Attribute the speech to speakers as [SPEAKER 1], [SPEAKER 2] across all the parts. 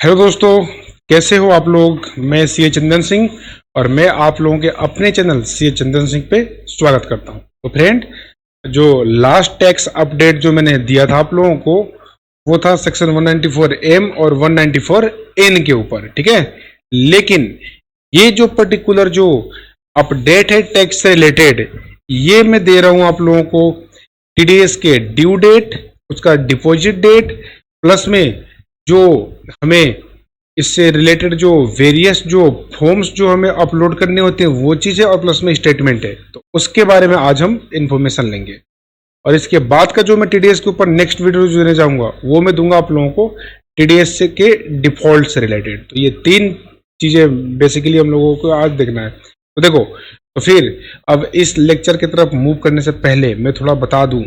[SPEAKER 1] Hello दोस्तों, कैसे हो आप लोग। मैं सीए चंदन सिंह और मैं आप लोगों के अपने चैनल सीए चंदन सिंह पे स्वागत करता हूं। तो फ्रेंड, जो लास्ट टैक्स अपडेट जो मैंने दिया था आप लोगों को, वो था सेक्शन 194M और 194N के ऊपर, ठीक है। लेकिन ये जो पर्टिकुलर जो अपडेट है टैक्स से रिलेटेड, ये मैं दे रहा हूं आप लोगों को टीडीएस के ड्यू डेट, उसका डिपॉजिट डेट, प्लस में जो हमें इससे रिलेटेड जो वेरियस जो फॉर्म्स जो हमें अपलोड करने होते हैं वो चीज़ है, और प्लस में स्टेटमेंट है। तो उसके बारे में आज हम इंफॉर्मेशन लेंगे। और इसके बाद का जो मैं टीडीएस के ऊपर नेक्स्ट वीडियो जो देने जाऊंगा वो मैं दूंगा आप लोगों को टीडीएस के डिफॉल्ट से रिलेटेड। तो ये तीन चीज़ें बेसिकली हम लोगों को आज देखना है। तो देखो, तो फिर अब इस लेक्चर की तरफ मूव करने से पहले मैं थोड़ा बता दूं,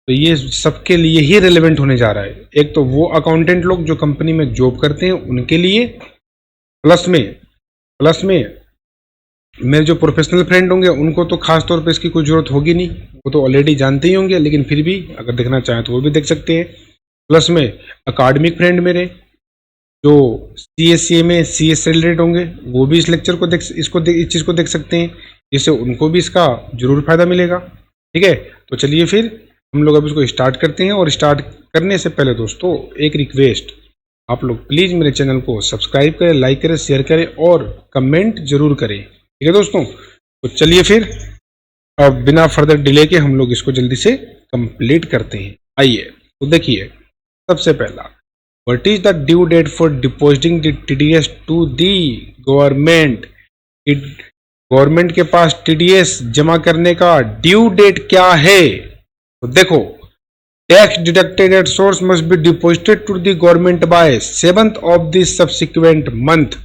[SPEAKER 1] तो ये सबके लिए ही रिलेवेंट होने जा रहा है। एक तो वो अकाउंटेंट लोग जो कंपनी में जॉब करते हैं उनके लिए, प्लस में मेरे जो प्रोफेशनल फ्रेंड होंगे उनको तो खास तौर पे इसकी कोई ज़रूरत होगी नहीं, वो तो ऑलरेडी जानते ही होंगे, लेकिन फिर भी अगर देखना चाहें तो वो भी देख सकते हैं। प्लस में अकाडमिक फ्रेंड मेरे जो CSCA में CS से रिलेटेड होंगे वो भी इस लेक्चर को इस चीज़ को देख सकते हैं, जिससे उनको भी इसका जरूर फायदा मिलेगा, ठीक है। तो चलिए फिर हम लोग अब इसको स्टार्ट करते हैं। और स्टार्ट करने से पहले दोस्तों एक रिक्वेस्ट, आप लोग प्लीज़ मेरे चैनल को सब्सक्राइब करें, लाइक करें, शेयर करें और कमेंट जरूर करें, ठीक है दोस्तों। तो चलिए फिर अब बिना फर्दर डिले के हम लोग इसको जल्दी से कंप्लीट करते हैं। आइए, तो देखिए, सबसे पहला, what is the due date for depositing the TDS to the government. Government के पास TDS जमा करने का ड्यू डेट क्या है। तो देखो, tax deducted at source must be deposited to the government by 7th of the subsequent month.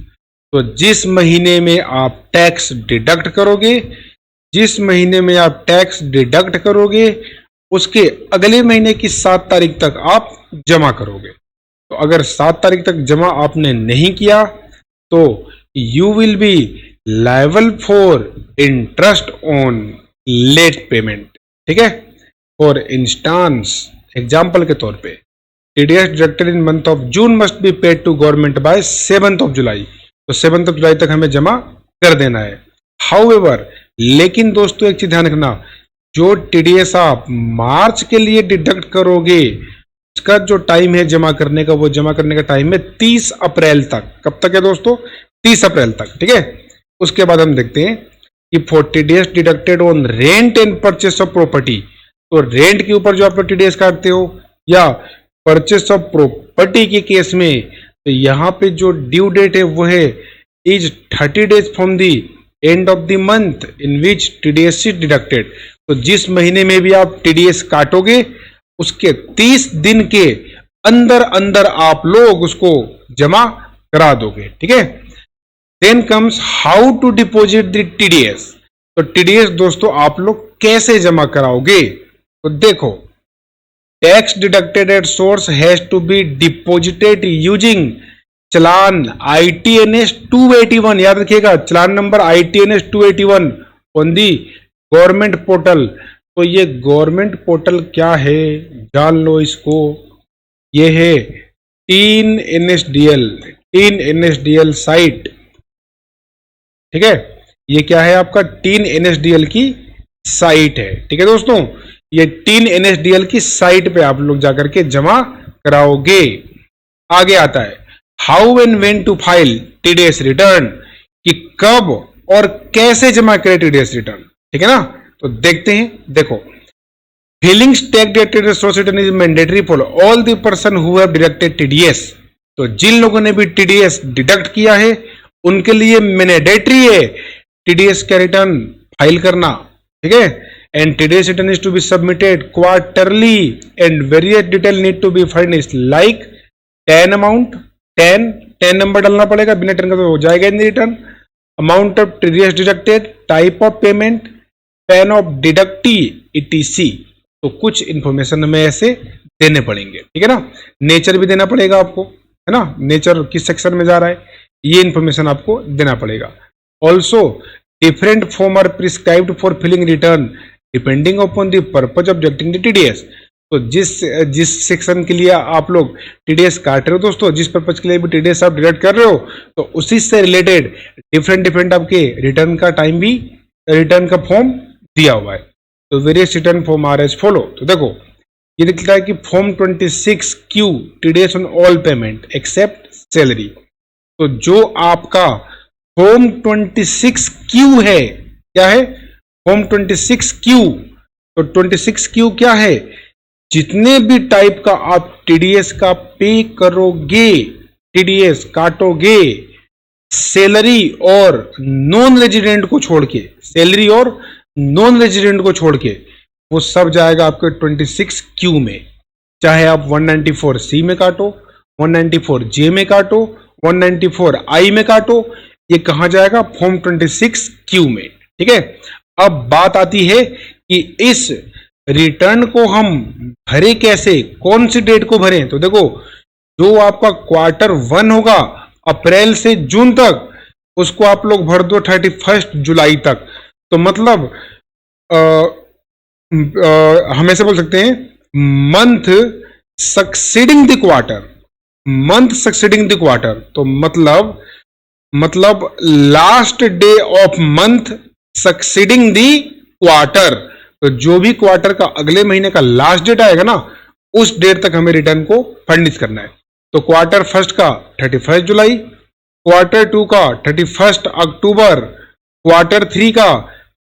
[SPEAKER 1] तो जिस महीने में आप टैक्स डिडक्ट करोगे, उसके अगले महीने की 7 तारीख तक आप जमा करोगे। तो अगर 7 तारीख तक जमा आपने नहीं किया तो you will be liable for interest on late payment, ठीक है। फॉर इंस्टांस, एग्जाम्पल के तौर पे, TDS deducted in month of June must be paid to government by 7th of July. तो 7th ऑफ जुलाई तक हमें जमा कर देना है। हाउएवर, लेकिन दोस्तों एक चीज ध्यान रखना, जो TDS आप मार्च के लिए डिडक्ट करोगे उसका जो टाइम है जमा करने का, वो जमा करने का टाइम है 30 अप्रैल तक। कब तक है दोस्तों? 30 अप्रैल तक, ठीक है। उसके बाद हम देखते हैं कि for TDS deducted on rent and purchase of property. तो रेंट के ऊपर जो आप लोग TDS काटते हो या परचेस ऑफ प्रॉपर्टी के केस में, तो यहां पे जो ड्यू डेट है वो है is 30 days from the end of the month in which TDS is deducted. तो जिस महीने में भी आप TDS काटोगे उसके 30 दिन के अंदर अंदर आप लोग उसको जमा करा दोगे, ठीक है। Then comes how to deposit the TDS। तो TDS दोस्तों आप लोग कैसे जमा कराओगे। तो देखो, tax deducted at source has to be deposited using challan ITNS 281। याद रखिएगा, challan number ITNS 281 on the government portal. तो ये गवर्नमेंट पोर्टल क्या है, जान लो इसको। ये है टीन NSDL साइट, ठीक है। ये क्या है आपका? टीन NSDL की साइट है, ठीक है दोस्तों। ये टीन NSDL की साइट पे आप लोग जाकर के जमा कराओगे। आगे आता है how and when to file TDS return, कि कब और कैसे जमा करें TDS रिटर्न, ठीक है ना। तो देखते हैं, देखो, filings tax dated source return is mandatory for all the person who have deducted TDS। तो जिन लोगों ने भी TDS डिडक्ट किया है उनके लिए मैंडेटरी है TDS का रिटर्न फाइल करना, ठीक है। And TDS return is to be submitted quarterly and various detail need to be furnished like 10 amount, 10 number डालना पड़ेगा, बिना 10 का तो हो जाएगा नहीं return. Amount of TDS deducted, type of payment, PAN of deductee ETC। तो कुछ इंफॉर्मेशन हमें ऐसे देने पड़ेंगे, ठीक है ना। नेचर भी देना पड़ेगा आपको, है ना, नेचर किस सेक्शन में जा रहा है ये इंफॉर्मेशन आपको देना पड़ेगा। Also different form are prescribed for filing return depending upon the purpose of deducting the TDS। तो जिस सेक्शन के लिए आप लोग टीडीएस काट रहे हो दोस्तों, जिस पर्पज के लिए भी टीडीएस आप डिडक्ट कर रहे हो, तो उसी से रिलेटेड डिफरेंट आपके रिटर्न का टाइम भी, रिटर्न का फॉर्म दिया हुआ है। तो various return form are as follow. तो देखो ये दिखता है कि form 26Q TDS on all payment except salary. तो जो आपका फॉर्म 26Q है, क्या है? Form 26Q। तो 26Q क्या है? जितने भी टाइप का आप टीडीएस का पे करोगे, टीडीएस काटोगे, सैलरी और नॉन रेजिडेंट को छोड़ के, सैलरी और नॉन रेजिडेंट को छोड़ के, वो सब जाएगा आपके 26Q में। चाहे आप 194C में काटो, 194J में काटो, 194I में काटो, ये कहां जाएगा? फॉर्म 26Q में। ठीक है, अब बात आती है कि इस रिटर्न को हम भरे कैसे, कौन सी डेट को भरें। तो देखो जो आपका Q1 होगा अप्रैल से जून तक, उसको आप लोग भर दो 31 जुलाई तक। तो मतलब हम ऐसे बोल सकते हैं month succeeding the quarter, month succeeding the quarter. तो मतलब last day of month succeeding the quarter. तो जो भी क्वार्टर का अगले महीने का लास्ट डेट आएगा ना, उस डेट तक हमें रिटर्न को फर्निश करना है। तो क्वार्टर फर्स्ट का 31 जुलाई, क्वार्टर टू का 31 अक्टूबर, क्वार्टर थ्री का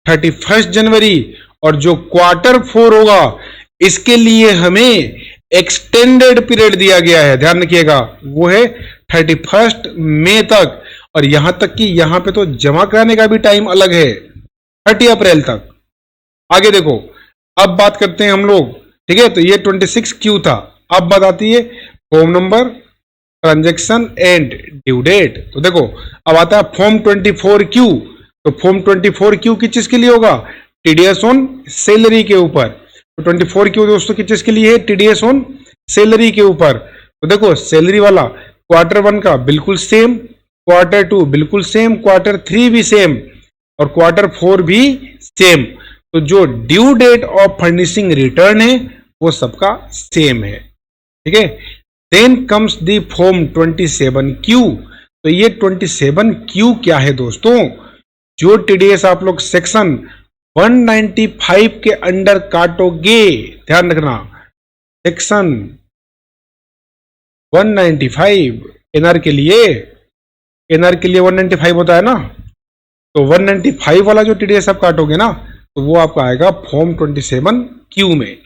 [SPEAKER 1] 31 जनवरी, और जो क्वार्टर 4 होगा इसके लिए हमें एक्सटेंडेड पीरियड दिया गया है, ध्यान रखिएगा, वो है 31 मई तक। और यहां तक कि यहां पे तो जमा कराने का भी टाइम अलग है, 30 अप्रैल तक। आगे देखो, अब बात करते हैं हम लोग। ठीक है, तो ये 26Q था। अब बात आती है form number, transaction and due date. तो देखो अब आता है फॉर्म 24Q। तो फॉर्म 24Q किस चीज के लिए होगा? टीडीएस ऑन सैलरी के ऊपर। तो 24Q दोस्तों किस चीज के लिए है? टीडीएस ऑन सैलरी के ऊपर। तो देखो सैलरी वाला Q1 का बिल्कुल सेम, Q2 बिल्कुल सेम, Q3 भी सेम, और Q4 भी सेम। तो जो due date of furnishing return है वो सबका सेम है। ठीक है, then comes the form 27Q। तो ये 27Q क्या है दोस्तों? जो टीडीएस आप लोग सेक्शन 195 के अंडर काटोगे, ध्यान रखना, सेक्शन 195 एनआर के लिए, एनआर के लिए 195 होता है ना, तो 195 वाला जो टीडीएस आप काटोगे ना, तो वो आपका आएगा फॉर्म 27Q में।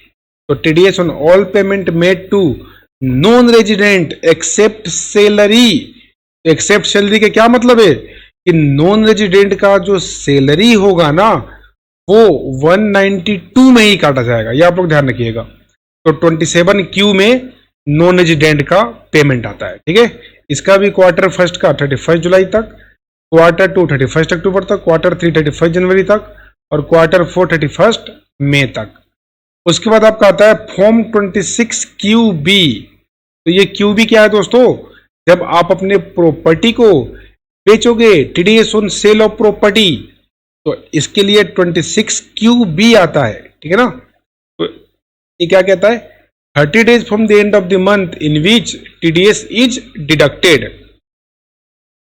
[SPEAKER 1] तो TDS on all payment made to non resident except salary. Except salary का क्या मतलब है? कि नॉन रेजिडेंट का जो सैलरी होगा ना, वो 192 में ही काटा जाएगा, ये आप लोग ध्यान रखिएगा। तो 27Q में नॉन रेजिडेंट का पेमेंट आता है। ठीक है, इसका भी क्वार्टर फर्स्ट का 31 जुलाई तक, क्वार्टर टू 31 अक्टूबर तक, क्वार्टर 3 31 जनवरी तक, और क्वार्टर 4 31 मई तक। उसके बाद आपका आता है फॉर्म 26QB। तो ये QB क्या है दोस्तों? जब आप अपने प्रॉपर्टी को बेचोगे, TDS on sale of property, तो इसके लिए 26QB आता है। ठीक है ना, तो ये क्या कहता है? 30 days from the end of the month in which TDS is deducted.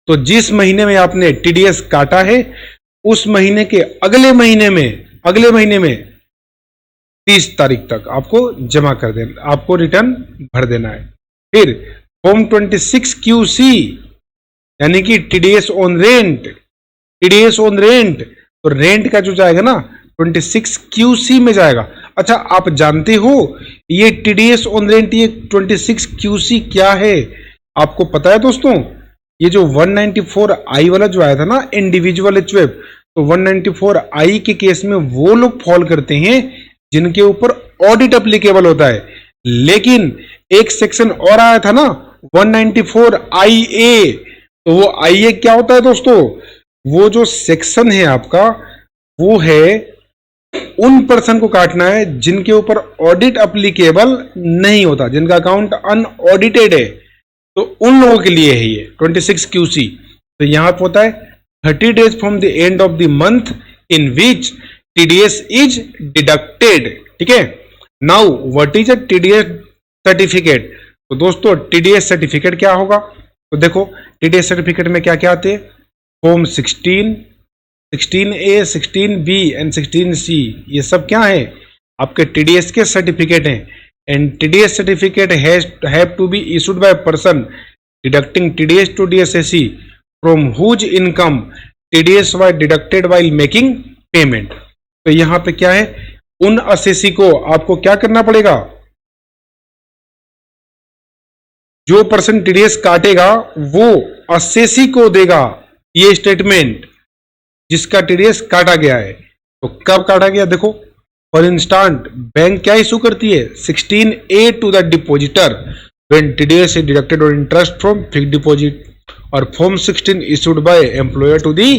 [SPEAKER 1] तो जिस महीने में आपने टीडीएस काटा है, उस महीने के अगले महीने में 30 तारीख तक आपको जमा कर देना, आपको रिटर्न भर देना है। फिर फॉर्म 26QC यानी कि TDS on rent. TDS on rent, तो रेंट का जो जाएगा ना 26QC में जाएगा। अच्छा, आप जानते हो ये टीडीएस ऑन रेंट, ये 26QC क्या है? आपको पता है दोस्तों? ये जो 194I वाला जो आया था ना, इंडिविजुअल एचवेब, तो 194I के केस में वो लोग फॉल करते हैं जिनके ऊपर ऑडिट एप्लीकेबल होता है। लेकिन एक सेक्शन और आया था ना 194IA। तो वो IA क्या होता है दोस्तों? वो जो सेक्शन है आपका, वो है उन पर्सन को काटना है जिनके ऊपर ऑडिट एप्लीकेबल नहीं होता, जिनका अकाउंट अनऑडिटेड है, तो उन लोगों के लिए है ये 26QC। तो यहां पर होता है 30 days from the end of the month in which TDS is deducted. ठीक है, now what is a TDS certificate? तो दोस्तों टीडीएस सर्टिफिकेट क्या होगा? तो देखो टीडीएस सर्टिफिकेट में क्या क्या आते हैं, form 16, 16A, 16B and 16C, ये सब क्या है, आपके टीडीएस के सर्टिफिकेट हैं। And TDS certificate have to be issued by person deducting TDS to DSSC from whose income TDS was deducted while making payment. तो यहां पे क्या है, उन असेसी को आपको क्या करना पड़ेगा, जो पर्सन टीडीएस काटेगा वो असेसी को देगा ये स्टेटमेंट जिसका टीडीएस काटा गया है। तो कब काटा गया, देखो फॉर इंस्टांट बैंक क्या इशू करती है, 16A to the depositor when TDS is deducted और इंटरेस्ट फ्रॉम फिक्स्ड डिपॉजिट, और form 16 issued by employer to the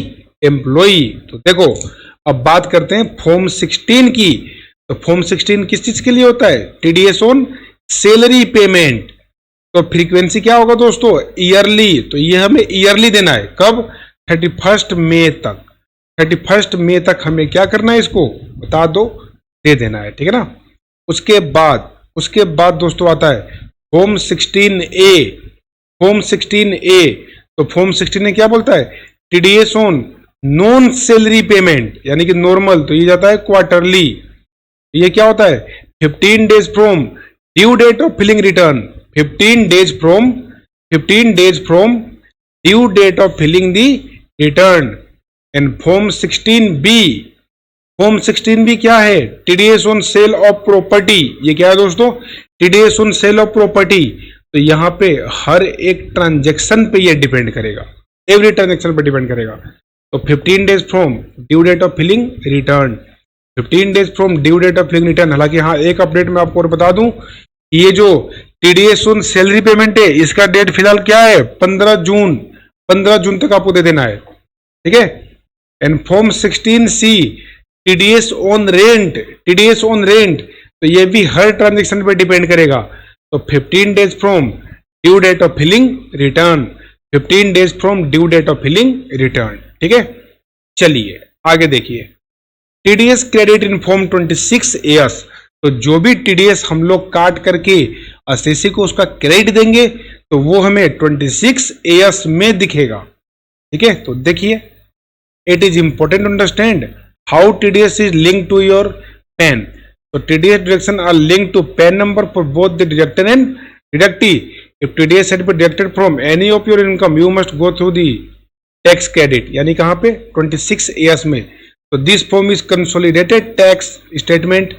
[SPEAKER 1] employee. तो देखो अब बात करते हैं फॉर्म 16 की। तो फॉर्म 16 किस चीज के लिए होता है, टीडीएस ऑन सैलरी पेमेंट। तो फ्रीक्वेंसी क्या होगा दोस्तों, ईयरली। तो ये हमें ईयरली देना है, कब, 31 मई तक। 31 मई तक हमें क्या करना है, इसको बता दो, दे देना है, ठीक है ना। उसके बाद दोस्तों आता है फॉर्म 16A। फॉर्म 16A, तो फॉर्म 16A क्या बोलता है, TDS on non salary payment, यानी कि नॉर्मल। तो ये जाता है क्वार्टरली। ये क्या होता है, 15 days from due date of filing return, 15 days from due date of filing the return. And form 16B, form 16B क्या है, TDS on sale of property. ये क्या है दोस्तों, TDS on sale of property. तो यहां पे हर एक ट्रांजेक्शन पे ये डिपेंड करेगा, एवरी ट्रांजेक्शन पे डिपेंड करेगा। तो 15 days from due date of filing return, 15 days from due date of filing return. हालांकि हाँ एक अपडेट मैं आपको और बता दूं, ये जो टीडीएस ऑन सैलरी पेमेंट है इसका डेट फिलहाल क्या है, 15 जून, 15 जून तक आपको दे देना है, ठीक है। And form 16C, TDS on rent, TDS on rent. तो ये भी हर ट्रांजेक्शन पे डिपेंड करेगा। तो 15 days from due date of filing return, 15 days from due date of filing return, ठीक है। चलिए आगे देखिए, TDS credit in form 26AS। तो जो भी टीडीएस हम लोग काट करके असेसी को उसका क्रेडिट देंगे तो वो हमें 26AS में दिखेगा, ठीक है। तो देखिए, it is important to understand how TDS is link to your PAN. तो TDS deduction are link to PAN number for both the deductor and deductee. If TDS had been deducted from any of your income you must go through the tax credit, यानी कहां पे, 26AS में। तो this form is consolidated tax statement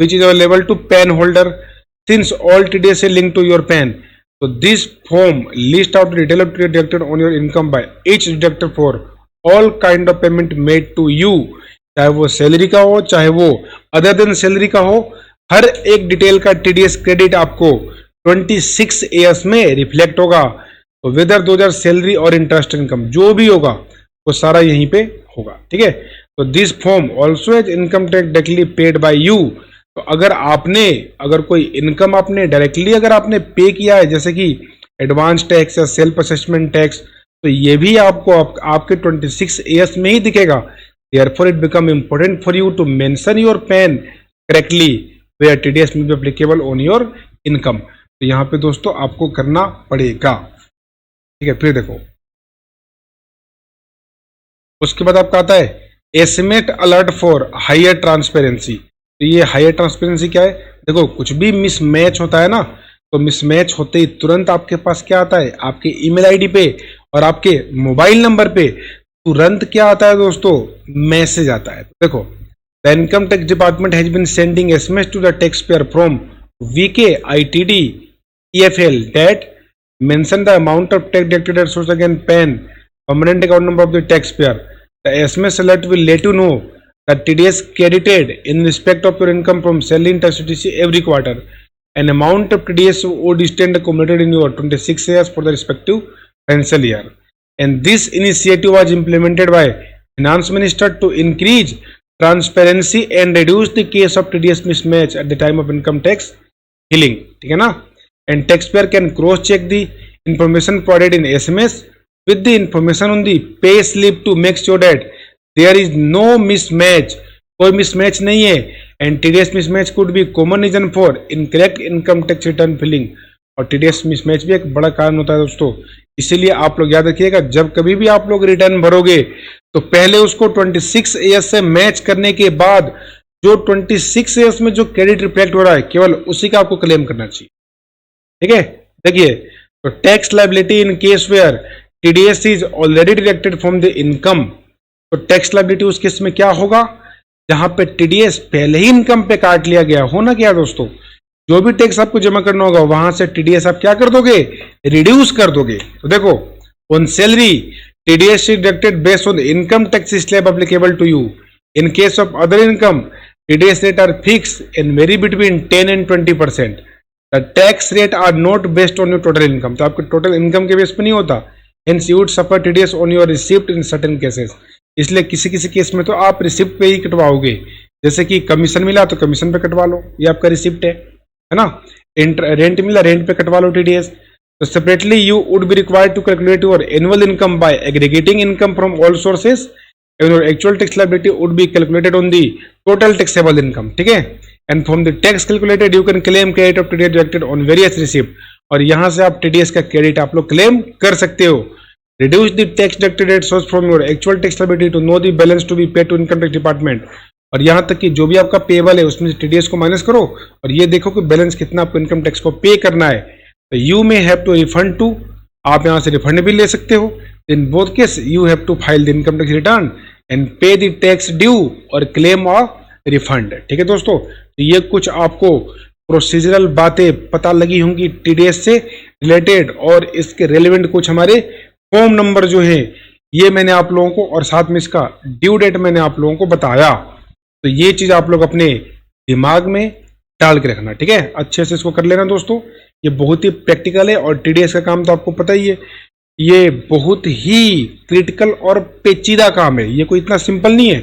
[SPEAKER 1] which is available to PAN holder since all TDS is linked to your PAN. So this form list out the detail of TDS deducted on your income by each deductor for all kind of payment made to you, चाहे वो salary का हो चाहे वो other than salary का हो, हर एक detail का TDS क्रेडिट आपको 26AS में रिफ्लेक्ट होगा। तो वेदर 2000 सैलरी और इंटरेस्ट इनकम जो भी होगा वो सारा यहीं पे होगा, ठीक है। तो this form also as income tax directly paid by you. तो अगर कोई इनकम आपने डायरेक्टली अगर आपने पे किया है, जैसे कि एडवांस टैक्स या सेल्फ असेसमेंट टैक्स, तो ये भी आपको आपके 26AS में ही दिखेगा। Therefore it become important for you to mention your PAN correctly where TDS may be applicable on your income. तो यहाँ पे दोस्तों आपको करना पड़ेगा, ठीक है। फिर देखो उसके बाद आपका आता है estimate alert for higher transparency. तो ये हायर ट्रांसपेरेंसी क्या है, देखो कुछ भी मिसमैच होता है ना, तो मिसमैच होते ही तुरंत आपके पास क्या आता है, आपके ईमेल आईडी पे और आपके मोबाइल नंबर पे तुरंत क्या आता है दोस्तों, मैसेज आता है। देखो, the income tax department has been sending SMS to the tax payer from VK ITD EFL that mention the amount of tax deducted at source against PAN permanent account number of the tax payer. The SMS alert will let you know that TDS credited in respect of your income from salary and tax TDS every quarter. An amount of TDS would stand accumulated in your 26AS for the respective financial year. And this initiative was implemented by Finance Minister to increase transparency and reduce the case of TDS mismatch at the time of income tax filing. ठीक है ना? And taxpayer can cross check the information provided in SMS with the information on the pay slip to make sure that there is no mismatch, कोई mismatch नहीं है। And TDS mismatch could be common reason for incorrect income tax return filing. और TDS mismatch भी एक बड़ा कारण होता है दोस्तों। इसीलिए आप लोग याद रखिएगा, जब कभी भी आप लोग रिटर्न भरोगे तो पहले उसको 26 ईयर्स से मैच करने के बाद जो 26 ईयर्स में जो क्रेडिट रिफ्लेक्ट हो रहा है केवल उसी का आपको क्लेम करना चाहिए। ठीक है, देखिए, तो tax liability in case where TDS is already deducted from the income. तो टैक्स लायबिलिटी उस केस में क्या होगा, जहां पे टीडीएस पहले ही इनकम पे काट लिया गया हो ना। क्या दोस्तों, जो भी टैक्स आपको जमा करना होगा वहां से टीडीएस आप क्या कर दोगे, रिड्यूस कर दोगे। तो देखो, on salary TDS is deducted based on income tax slab applicable to you. In case of other income TDS rate are fixed and vary between 10 and 20%। The tax rate are not based on your total income. तो आपके total income के base पे नहीं होता। Hence you would suffer TDS on your receipt in certain cases. इसलिए किसी किसी case में तो आप रिसिप्ट पे ही कटवाओगे। जैसे कि कमीशन मिला तो कमीशन पे कटवा लो, ये आपका रिसिप्ट है ना। रेंट मिला, रेंट पे कटवा लो टीडीएस। तो separately you would be required to calculate your annual income by aggregating income from all sources and your actual tax liability would be calculated on the total taxable income। ठीक है, and from the tax calculated you can claim credit of TDS deducted on various receipt। और यहां से आप TDS का credit आप लोग claim कर सकते हो। reduce the tax deducted rate source from your actual tax liability to know the balance to be paid to income tax department। और यहां तक कि जो भी आपका पेबल है उसमें से TDS को माइनस करो और ये देखो कि बैलेंस कितना आपको इनकम टैक्स को पे करना है। तो you may have to refund to, आप यहां से रिफंड भी ले सकते हो। In both case you have to file the income tax return and pay the tax due और क्लेम ऑफ रिफंड। ठीक है दोस्तों, तो ये कुछ आपको प्रोसीजरल बातें पता लगी होंगी टीडीएस से रिलेटेड, और इसके रेलेवेंट कुछ हमारे फॉर्म नंबर जो है ये मैंने आप लोगों को, और साथ में इसका ड्यू डेट मैंने आप लोगों को बताया। तो ये चीज आप लोग अपने दिमाग में डाल के रखना। ठीक है, अच्छे से इसको कर लेना दोस्तों। ये बहुत ही प्रैक्टिकल है और टीडीएस का काम तो आपको पता ही है, ये बहुत ही क्रिटिकल और पेचीदा काम है। ये कोई इतना सिंपल नहीं है,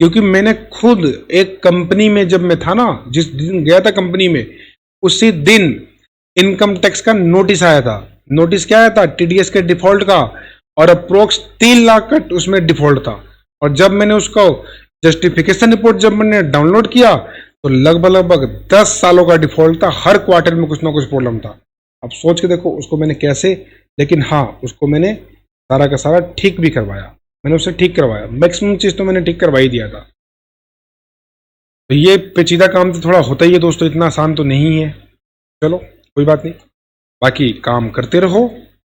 [SPEAKER 1] क्योंकि मैंने खुद एक कंपनी में जब मैं था ना, जिस दिन गया था कंपनी में, उसी दिन इनकम टैक्स का नोटिस आया था। नोटिस क्या आया था, टीडीएस के डिफॉल्ट का, और अप्रोक्स 3 लाख का उसमें डिफॉल्ट था। और जब मैंने उसको जस्टिफिकेशन रिपोर्ट जब मैंने डाउनलोड किया तो लगभग 10 सालों का डिफॉल्ट था। हर क्वार्टर में कुछ ना कुछ प्रॉब्लम था। अब सोच के देखो उसको मैंने कैसे, लेकिन हाँ उसको मैंने सारा का सारा ठीक भी करवाया। मैंने उसे ठीक करवाया, मैक्सिमम चीज तो मैंने ठीक करवा ही दिया था। तो ये पेचीदा काम तो थोड़ा होता ही है दोस्तों, इतना आसान तो नहीं है। चलो कोई बात नहीं, बाकी काम करते रहो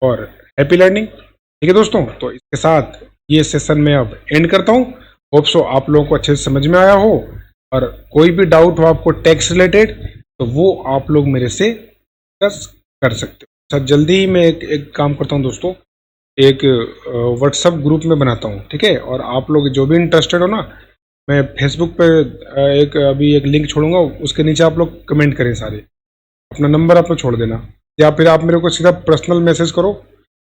[SPEAKER 1] और हैप्पी लर्निंग। ठीक है दोस्तों, तो इसके साथ ये सेशन मैं अब एंड करता हूँ। होप सो आप लोगों को अच्छे से समझ में आया हो, और कोई भी डाउट हो आपको टैक्स रिलेटेड तो वो आप लोग मेरे से डिस्कस कर सकते हो। अच्छा, जल्दी ही मैं एक काम करता हूँ दोस्तों, एक व्हाट्सएप ग्रुप में बनाता हूँ। ठीक है, और आप लोग जो भी इंटरेस्टेड हो ना, मैं फेसबुक पे अभी एक लिंक छोड़ूंगा, उसके नीचे आप लोग कमेंट करें सारे, अपना नंबर आप लोग छोड़ देना, या फिर आप मेरे को सीधा पर्सनल मैसेज करो।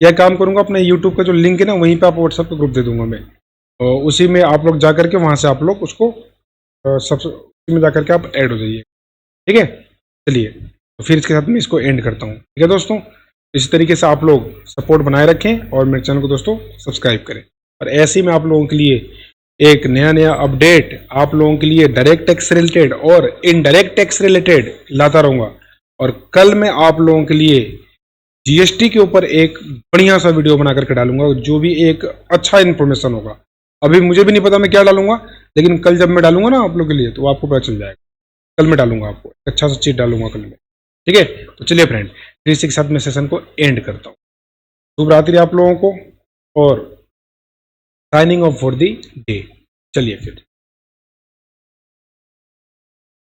[SPEAKER 1] या काम करूंगा, अपने यूट्यूब का जो लिंक है ना वहीं पे आप व्हाट्सएप का ग्रुप दे दूंगा मैं, और उसी में आप लोग जा करके वहाँ से आप लोग उसको सबसे उसी में जा करके आप ऐड हो जाइए। ठीक है, चलिए तो फिर इसके साथ मैं इसको एंड करता हूँ। ठीक है दोस्तों, इसी तरीके से आप लोग सपोर्ट बनाए रखें और मेरे चैनल को दोस्तों सब्सक्राइब करें। और ऐसे ही मैं आप लोगों के लिए एक नया अपडेट आप लोगों के लिए डायरेक्ट टैक्स रिलेटेड और इनडायरेक्ट टैक्स रिलेटेड लाता रहूँगा। और कल मैं आप लोगों के लिए जीएसटी के ऊपर एक बढ़िया सा वीडियो बना करके डालूंगा, जो भी एक अच्छा इन्फॉर्मेशन होगा। अभी मुझे भी नहीं पता मैं क्या डालूंगा, लेकिन कल जब मैं डालूंगा ना आप लोगों के लिए तो आपको पता चल जाएगा। कल मैं डालूंगा, आपको अच्छा सा चीज डालूंगा कल में। ठीक है, तो चलिए फ्रेंड, फिर इसी के साथ मैं सेशन को एंड करता हूँ। शुभ रात्रि आप लोगों को, और signing off for the day. चलिए फिर।